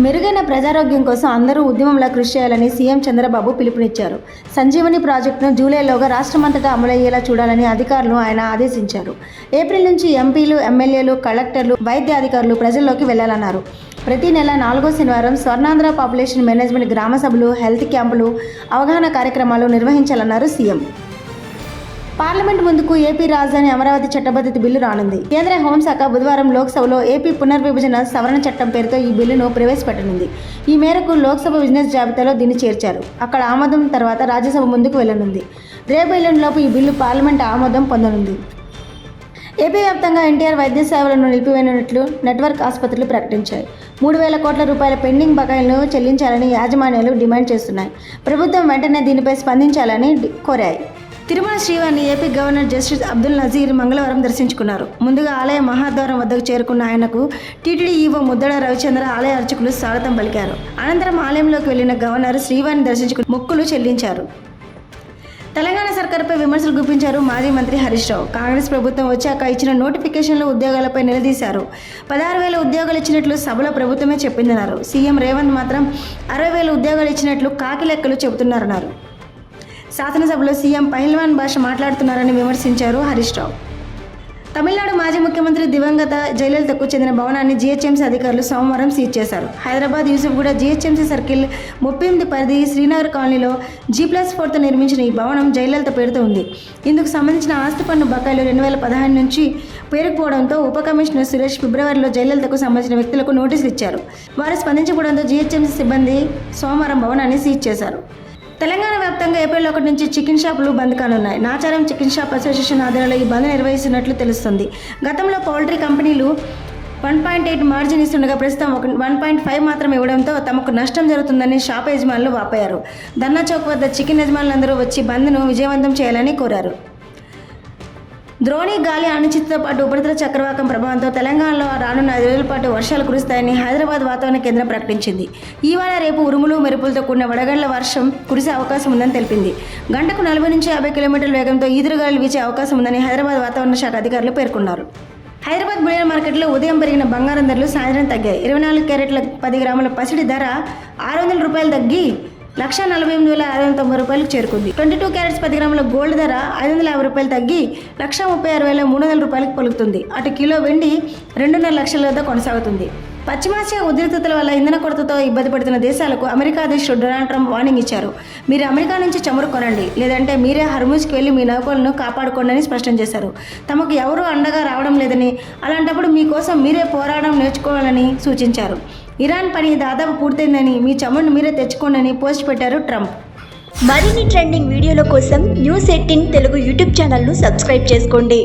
మెరుగైన ప్రజారోగ్యం కోసం అందరూ ఉద్యమంలా కృషి చేయాలని సీఎం చంద్రబాబు పిలుపునిచ్చారు. సంజీవని ప్రాజెక్టును జూలైలోగా రాష్ట్రమంతటా అమలయ్యేలా చూడాలని అధికారులను ఆయన ఆదేశించారు. ఏప్రిల్ నుంచి ఎంపీలు, ఎమ్మెల్యేలు, కలెక్టర్లు, వైద్య అధికారులు ప్రజల్లోకి వెళ్లాలన్నారు. ప్రతి నెల 4వ శనివారం స్వర్ణాంధ్ర పాపులేషన్ మేనేజ్మెంట్ గ్రామ సభలు, హెల్త్ క్యాంపులు, అవగాహన కార్యక్రమాలు నిర్వహించాలన్నారు సీఎం. పార్లమెంట్ ముందుకు ఏపీ రాజధాని అమరావతి చట్టబద్ధత బిల్లు రానుంది. కేంద్ర హోంశాఖ బుధవారం లోక్సభలో ఏపీ పునర్విభజన సవరణ చట్టం పేరుతో ఈ బిల్లును ప్రవేశపెట్టనుంది. ఈ మేరకు లోక్సభ బిజినెస్ జాబితాలో దీన్ని చేర్చారు. అక్కడ ఆమోదం తర్వాత రాజ్యసభ ముందుకు వెళ్లనుంది. రేపు ఎల్లుండిలోపు ఈ బిల్లు పార్లమెంట్ ఆమోదం పొందనుంది. ఏపీ వ్యాప్తంగా ఎన్టీఆర్ వైద్య సేవలను నిలిపివేయనున్నట్లు నెట్వర్క్ ఆసుపత్రులు ప్రకటించాయి. 3,000 కోట్ల రూపాయల పెండింగ్ బకాయిలను చెల్లించాలని యాజమాన్యాలు డిమాండ్ చేస్తున్నాయి. ప్రభుత్వం వెంటనే దీనిపై స్పందించాలని కోరాయి. తిరుమల శ్రీవారిని AP governor justice Abdul Nazeer మంగళవారం దర్శించుకున్నారు. ముందుగా ఆలయ మహాద్వారం వద్దకు చేరుకున్న ఆయనకు టీటీడీ ఈవో ముద్దడ రవిచంద్ర ఆలయ అర్చకులు స్వాగతం పలికారు. అనంతరం ఆలయంలోకి వెళ్లిన గవర్నర్ శ్రీవారిని దర్శించుకుని మొక్కులు చెల్లించారు. తెలంగాణ సర్కారుపై విమర్శలు గుప్పించారు మాజీ మంత్రి హరీష్ రావు. కాంగ్రెస్ ప్రభుత్వం వచ్చాక ఇచ్చిన నోటిఫికేషన్ల ఉద్యోగాలపై నిలదీశారు. 16,000 ఉద్యోగాలు ఇచ్చినట్లు సభలో ప్రభుత్వమే చెప్పిందన్నారు. సీఎం రేవంత్ మాత్రం 60,000 ఉద్యోగాలు ఇచ్చినట్లు కాకి లెక్కలు చెబుతున్నారన్నారు. శాసనసభలో సీఎం పహల్వాన్ భాష మాట్లాడుతున్నారని విమర్శించారు హరీష్ రావు. తమిళనాడు మాజీ ముఖ్యమంత్రి దివంగత జయలలితకు చెందిన భవనాన్ని జీహెచ్ఎంసీ అధికారులు సోమవారం సీజ్ చేశారు. హైదరాబాద్ యూసుఫ్గూడ జీహెచ్ఎంసీ సర్కిల్ 38 పరిధి శ్రీనగర్ కాలనీలో G+4తో నిర్మించిన ఈ భవనం జయలలిత పేరుతో ఉంది. ఇందుకు సంబంధించిన ఆస్తి పన్ను బకాయిలు 2015 నుంచి పేరుకుపోవడంతో ఉప కమిషనర్ సురేష్ ఫిబ్రవరిలో జయలలితకు సంబంధించిన వ్యక్తులకు నోటీసులు ఇచ్చారు. వారు స్పందించకపోవడంతో జీహెచ్ఎంసీ సిబ్బంది సోమవారం భవనాన్ని సీజ్ చేశారు. తెలంగాణ వ్యాప్తంగా ఏప్రిల్ 1 నుంచి చికెన్ షాపులు బంద్ కానున్నాయి. నాచారం చికెన్ షాప్ అసోసియేషన్ ఆధ్వర్యంలో ఈ బంద్ నిర్వహిస్తున్నట్లు తెలుస్తుంది. గతంలో పౌల్ట్రీ కంపెనీలు 1.8 మార్జిన్ ఇస్తుండగా ప్రస్తుతం 1.5 మాత్రం ఇవ్వడంతో తమకు నష్టం జరుగుతుందని షాప్ యజమానులు వాపోయారు. ధర్నా చౌక్ వద్ద చికెన్ యజమానులందరూ వచ్చి బంద్ను విజయవంతం చేయాలని కోరారు. ద్రోణి గాలి అనిశ్చితితో పాటు ఉపరితల చక్రవాకం ప్రభావంతో తెలంగాణలో రానున్న 5 రోజుల పాటు వర్షాలు కురుస్తాయని హైదరాబాద్ వాతావరణ కేంద్రం ప్రకటించింది. ఇవాళ రేపు ఉరుములు మెరుపులతో కూడిన వడగళ్ల వర్షం కురిసే అవకాశం ఉందని తెలిపింది. గంటకు 40 నుంచి 50 కిలోమీటర్ల వేగంతో ఈదురుగాలు వీచే అవకాశం ఉందని హైదరాబాద్ వాతావరణ శాఖ అధికారులు పేర్కొన్నారు. హైదరాబాద్ బులియన్ మార్కెట్లో ఉదయం పెరిగిన బంగారం ధరలు సాయంత్రం తగ్గాయి. 24 క్యారెట్ల 10 గ్రాముల పసిడి ధర 600 రూపాయలు తగ్గి 1,48,690 చేరుకుంది. 22 క్యారెట్స్ 10 గ్రాముల గోల్డ్ ధర 550 రూపాయలు తగ్గి 1,36,300 రూపాయలకు పలుకుతుంది. అటు కిలో వెండి 2.5 లక్షల వద్ద కొనసాగుతుంది. పశ్చిమాసియా ఉద్రిక్తతల వల్ల ఇంధన కొరతతో ఇబ్బంది పడుతున్న దేశాలకు అమెరికా అధ్యక్షుడు డొనాల్డ్ ట్రంప్ వార్నింగ్ ఇచ్చారు. మీరు అమెరికా నుంచి చమురు కొనండి, లేదంటే మీరే హర్ముజ్కి వెళ్లి మీ నౌకలను కాపాడుకోండి అని స్పష్టం చేశారు. తమకు ఎవరూ అండగా రావడం లేదని, అలాంటప్పుడు మీకోసం మీరే పోరాడడం నేర్చుకోవాలని సూచించారు. ఇరాన్ పని దాదాపు పూర్తయిందని, మీ చమురును మీరే తెచ్చుకోండి అని పోస్ట్ పెట్టారు ట్రంప్. మరిన్ని ట్రెండింగ్ వీడియోల కోసం News18 తెలుగు యూట్యూబ్ ఛానల్ను సబ్స్క్రైబ్ చేసుకోండి.